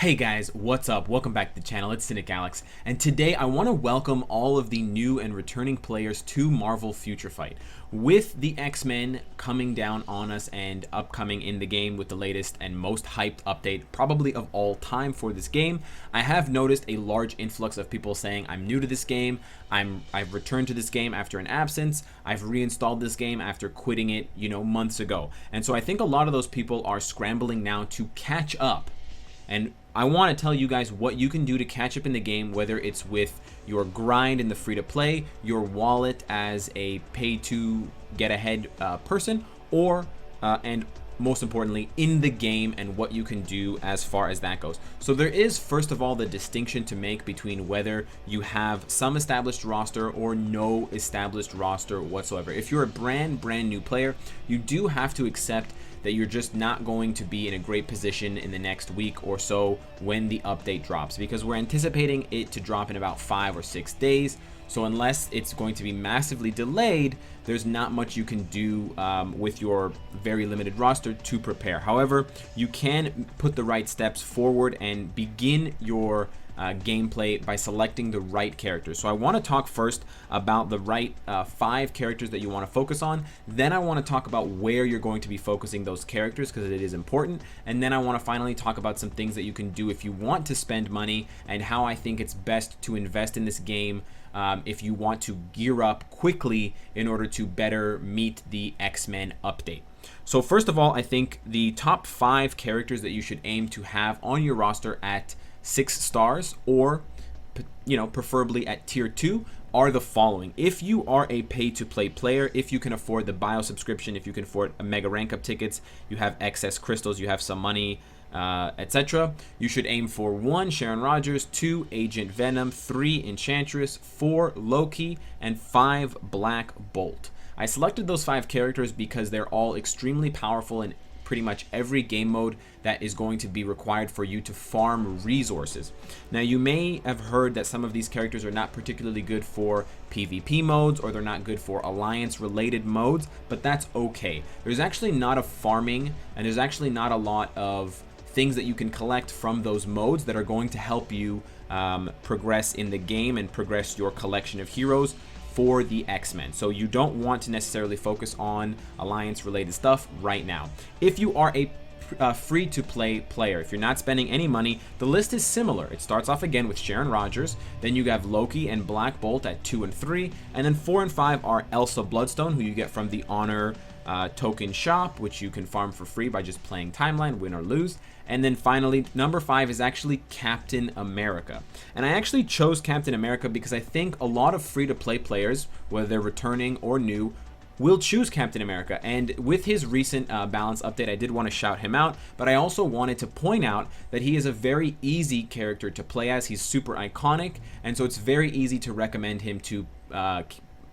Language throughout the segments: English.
Hey guys, what's up? Welcome back to the channel. It's Cynicalex, and today I want to welcome all of the new and returning players to Marvel Future Fight. With the X-Men coming down on us and upcoming in the game with the latest and most hyped update probably of all time for this game, I have noticed a large influx of people saying I'm new to this game, I've returned to this game after an absence, I've reinstalled this game after quitting it, months ago. And so I think a lot of those people are scrambling now to catch up. And I want to tell you guys what you can do to catch up in the game, whether it's with your grind in the free-to-play, your wallet as a pay-to-get-ahead person, or, and most importantly, in the game and what you can do as far as that goes. So there is, first of all, the distinction to make between whether you have some established roster or no established roster whatsoever. If you're a brand new player, you do have to accept that you're just not going to be in a great position in the next week or so when the update drops, because we're anticipating it to drop in about 5 or 6 days. So unless it's going to be massively delayed, there's not much you can do with your very limited roster to prepare. However, you can put the right steps forward and begin your gameplay by selecting the right characters. So I want to talk first about the right 5 characters that you want to focus on. Then I want to talk about where you're going to be focusing those characters, because it is important. And then I want to finally talk about some things that you can do if you want to spend money, and how I think it's best to invest in this game if you want to gear up quickly in order to better meet the X-Men update. So first of all, I think the top 5 characters that you should aim to have on your roster at 6 stars, or preferably at tier 2, are the following. If you are a pay-to-play player, if you can afford the bio subscription, if you can afford a mega rank up tickets, you have excess crystals, you have some money, etc., you should aim for 1 Sharon Rogers, 2 Agent Venom, 3 Enchantress, 4 Loki, and 5 Black Bolt. I selected those 5 characters because they're all extremely powerful in pretty much every game mode that is going to be required for you to farm resources. Now, you may have heard that some of these characters are not particularly good for PvP modes, or they're not good for alliance related modes, but that's okay. There's actually not a farming, and there's actually not a lot of things that you can collect from those modes that are going to help you progress in the game and progress your collection of heroes for the X-Men. So you don't want to necessarily focus on alliance related stuff right now. If you are a free-to-play player, if you're not spending any money, the list is similar. It starts off again with Sharon Rogers, then you have Loki and Black Bolt at 2 and 3, and then 4 and 5 are Elsa Bloodstone, who you get from the Honor token shop, which you can farm for free by just playing Timeline, win or lose. And then finally, number 5 is actually Captain America. And I actually chose Captain America because I think a lot of free-to-play players, whether they're returning or new, will choose Captain America. And with his recent balance update, I did want to shout him out, but I also wanted to point out that he is a very easy character to play as. He's super iconic, and so it's very easy to recommend him to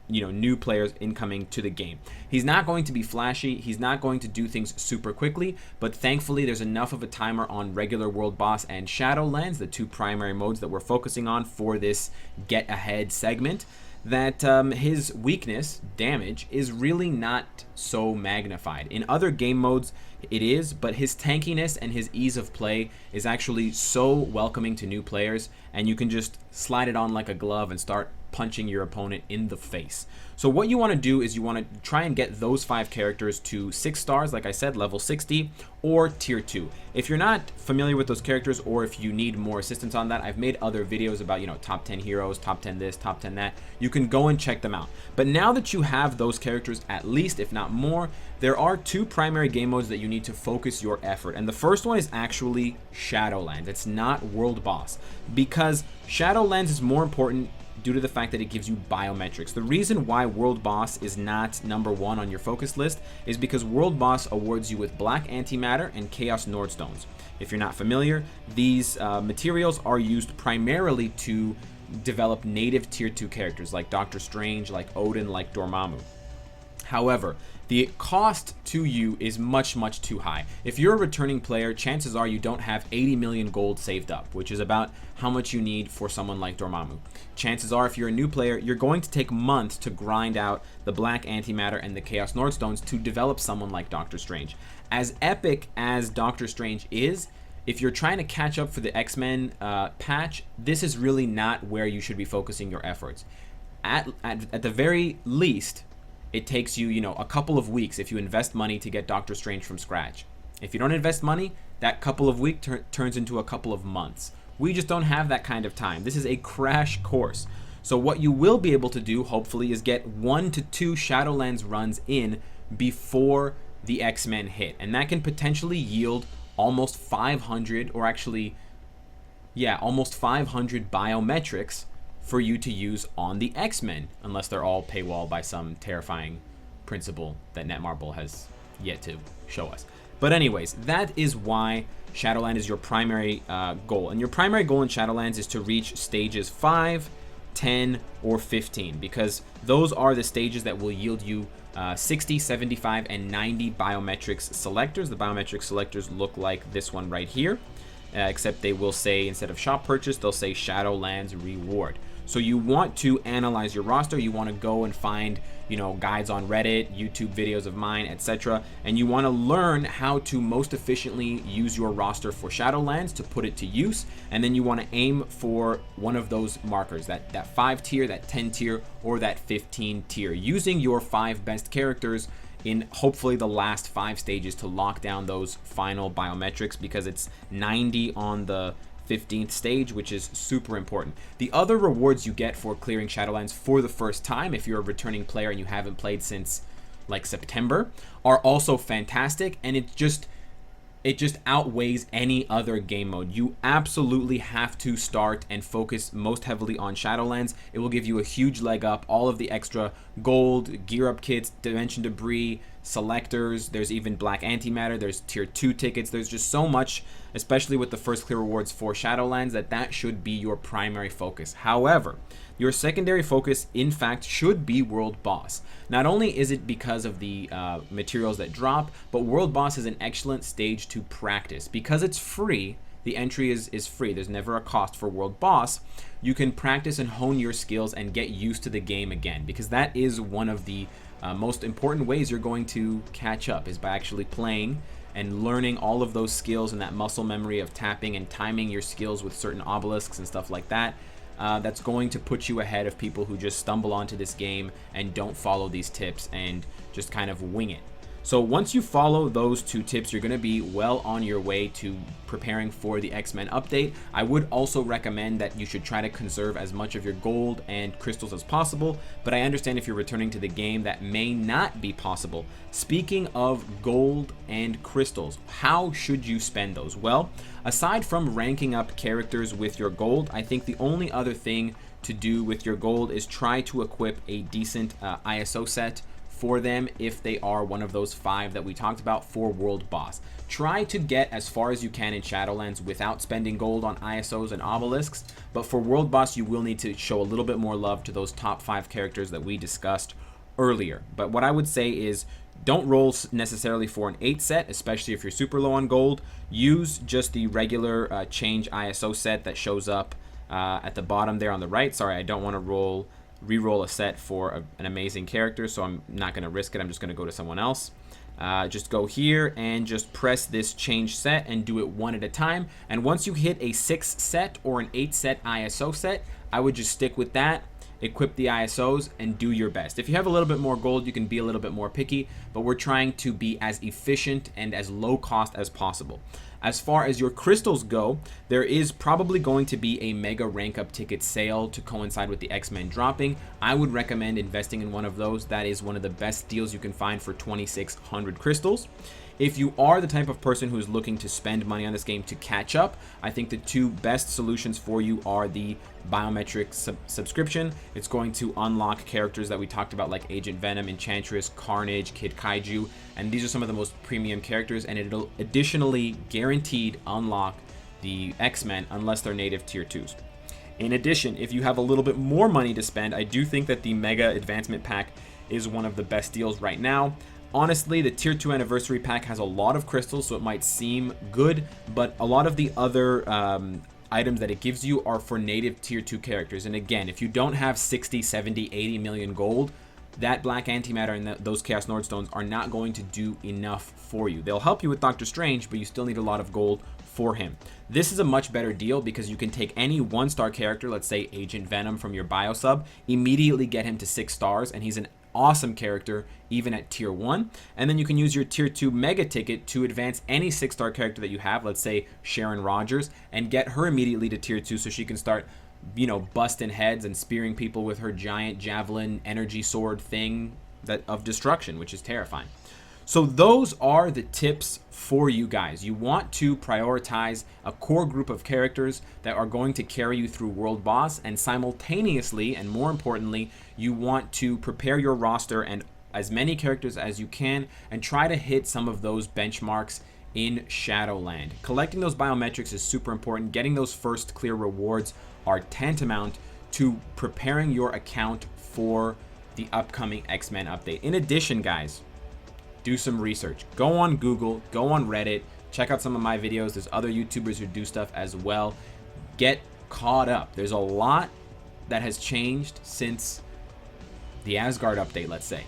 new players incoming to the game. He's not going to be flashy, he's not going to do things super quickly, but thankfully there's enough of a timer on regular world boss and Shadowlands, the 2 primary modes that we're focusing on for this get ahead segment, that his weakness, damage, is really not so magnified. In other game modes it is, but his tankiness and his ease of play is actually so welcoming to new players, and you can just slide it on like a glove and start punching your opponent in the face. So what you want to do is you want to try and get those 5 characters to 6 stars, like I said, level 60, or tier 2. If you're not familiar with those characters, or if you need more assistance on that, I've made other videos about, top 10 heroes, top 10 this, top 10 that. You can go and check them out. But now that you have those characters, at least, if not more, there are 2 primary game modes that you need to focus your effort. And the first one is actually Shadowlands. It's not World Boss, because Shadowlands is more important due to the fact that it gives you biometrics. The reason why World Boss is not number 1 on your focus list is because World Boss awards you with Black Antimatter and Chaos Nordstones. If you're not familiar, these materials are used primarily to develop native tier 2 characters like Doctor Strange, like Odin, like Dormammu. However, the cost to you is much too high. If you're a returning player, chances are you don't have 80 million gold saved up, which is about how much you need for someone like Dormammu. Chances are, if you're a new player, you're going to take months to grind out the Black Antimatter and the Chaos Nordstones to develop someone like Doctor Strange. As epic as Doctor Strange is, if you're trying to catch up for the X-Men patch, this is really not where you should be focusing your efforts. At the very least, it takes you, a couple of weeks if you invest money to get Doctor Strange from scratch. If you don't invest money, that couple of weeks turns into a couple of months. We just don't have that kind of time. This is a crash course. So what you will be able to do, hopefully, is get 1 to 2 Shadowlands runs in before the X-Men hit. And that can potentially yield almost 500, or actually, almost 500 biometrics for you to use on the X-Men, unless they're all paywall by some terrifying principle that Netmarble has yet to show us. But anyways, that is why Shadowland is your primary goal. And your primary goal in Shadowlands is to reach stages 5, 10, or 15, because those are the stages that will yield you 60, 75, and 90 biometrics selectors. The biometric selectors look like this one right here, except they will say, instead of shop purchase, they'll say Shadowlands reward. So you want to analyze your roster. You want to go and find, guides on Reddit, YouTube videos of mine, etc. And you want to learn how to most efficiently use your roster for Shadowlands to put it to use. And then you want to aim for one of those markers, that 5 tier, that 10 tier, or that 15 tier, using your 5 best characters in hopefully the last 5 stages to lock down those final biometrics, because it's 90 on the 15th stage, which is super important. The other rewards you get for clearing Shadowlands for the first time, if you're a returning player and you haven't played since like September, are also fantastic, and it just outweighs any other game mode. You absolutely have to start and focus most heavily on Shadowlands. It will give you a huge leg up. All of the extra gold, gear up kits, dimension debris, selectors, there's even black antimatter, there's tier 2 tickets, there's just so much, especially with the first clear rewards for Shadowlands, that should be your primary focus. However, your secondary focus, in fact, should be World Boss. Not only is it because of the materials that drop, but World Boss is an excellent stage to practice. Because it's free, the entry is free, there's never a cost for World Boss. You can practice and hone your skills and get used to the game again, because that is one of the most important ways you're going to catch up, is by actually playing and learning all of those skills and that muscle memory of tapping and timing your skills with certain obelisks and stuff like that. That's going to put you ahead of people who just stumble onto this game and don't follow these tips and just kind of wing it. So once you follow those 2 tips, you're going to be well on your way to preparing for the X-Men update. I would also recommend that you should try to conserve as much of your gold and crystals as possible, but I understand if you're returning to the game, that may not be possible. Speaking of gold and crystals, how should you spend those? Well, aside from ranking up characters with your gold, I think the only other thing to do with your gold is try to equip a decent ISO set for them if they are one of those 5 that we talked about for World Boss. Try to get as far as you can in Shadowlands without spending gold on ISOs and obelisks, but for World Boss you will need to show a little bit more love to those top 5 characters that we discussed earlier. But what I would say is, don't roll necessarily for an 8 set, especially if you're super low on gold. Use just the regular change ISO set that shows up at the bottom there on the right. Sorry, I don't want to re-roll a set for an amazing character, so I'm not going to risk it. I'm just going to go to someone else. Just go here and just press this change set and do it one at a time. And once you hit a 6 set or an 8 set ISO set, I would just stick with that, equip the ISOs, and do your best. If you have a little bit more gold, you can be a little bit more picky, but we're trying to be as efficient and as low cost as possible. As far as your crystals go, there is probably going to be a mega rank up ticket sale to coincide with the X-Men dropping. I would recommend investing in one of those. That is one of the best deals you can find for 2,600 crystals. If you are the type of person who is looking to spend money on this game to catch up, I think the 2 best solutions for you are the biometric subscription. It's going to unlock characters that we talked about, like Agent Venom, Enchantress, Carnage, Kid Kaiju, and these are some of the most premium characters, and it'll additionally guaranteed unlock the X-Men unless they're native tier 2s. In addition, if you have a little bit more money to spend, I do think that the Mega Advancement Pack is one of the best deals right now. Honestly, the Tier 2 Anniversary Pack has a lot of crystals, so it might seem good, but a lot of the other items that it gives you are for native Tier 2 characters. And again, if you don't have 60, 70, 80 million gold, that black antimatter and those Chaos Nordstones are not going to do enough for you. They'll help you with Doctor Strange, but you still need a lot of gold for him. This is a much better deal because you can take any 1-star character, let's say Agent Venom from your bio sub, immediately get him to 6 stars, and he's an awesome character even at tier 1. And then you can use your tier 2 mega ticket to advance any 6-star character that you have, let's say Sharon Rogers, and get her immediately to tier 2 so she can start, you know, busting heads and spearing people with her giant javelin energy sword thing of destruction, which is terrifying. So those are the tips for you guys. You want to prioritize a core group of characters that are going to carry you through World Boss, and simultaneously, and more importantly, you want to prepare your roster and as many characters as you can and try to hit some of those benchmarks in Shadowland. Collecting those biometrics is super important. Getting those first clear rewards are tantamount to preparing your account for the upcoming X-Men update. In addition, guys, do some research. Go on Google, go on Reddit, check out some of my videos. There's other YouTubers who do stuff as well. Get caught up. There's a lot that has changed since the Asgard update, let's say.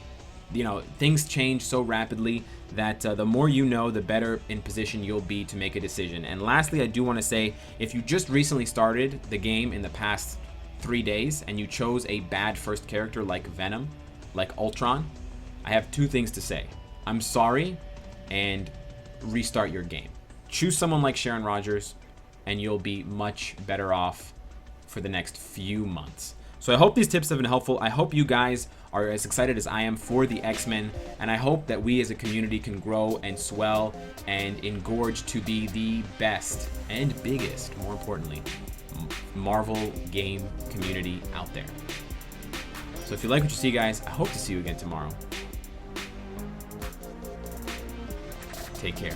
You know, things change so rapidly that the more you know, the better in position you'll be to make a decision. And lastly, I do want to say, if you just recently started the game in the past 3 days and you chose a bad first character like Venom, like Ultron, I have 2 things to say. I'm sorry, and restart your game. Choose someone like Sharon Rogers, and you'll be much better off for the next few months. So I hope these tips have been helpful. I hope you guys are as excited as I am for the X-Men, and I hope that we as a community can grow and swell and engorge to be the best and biggest, more importantly, Marvel game community out there. So if you like what you see, guys, I hope to see you again tomorrow. Take care.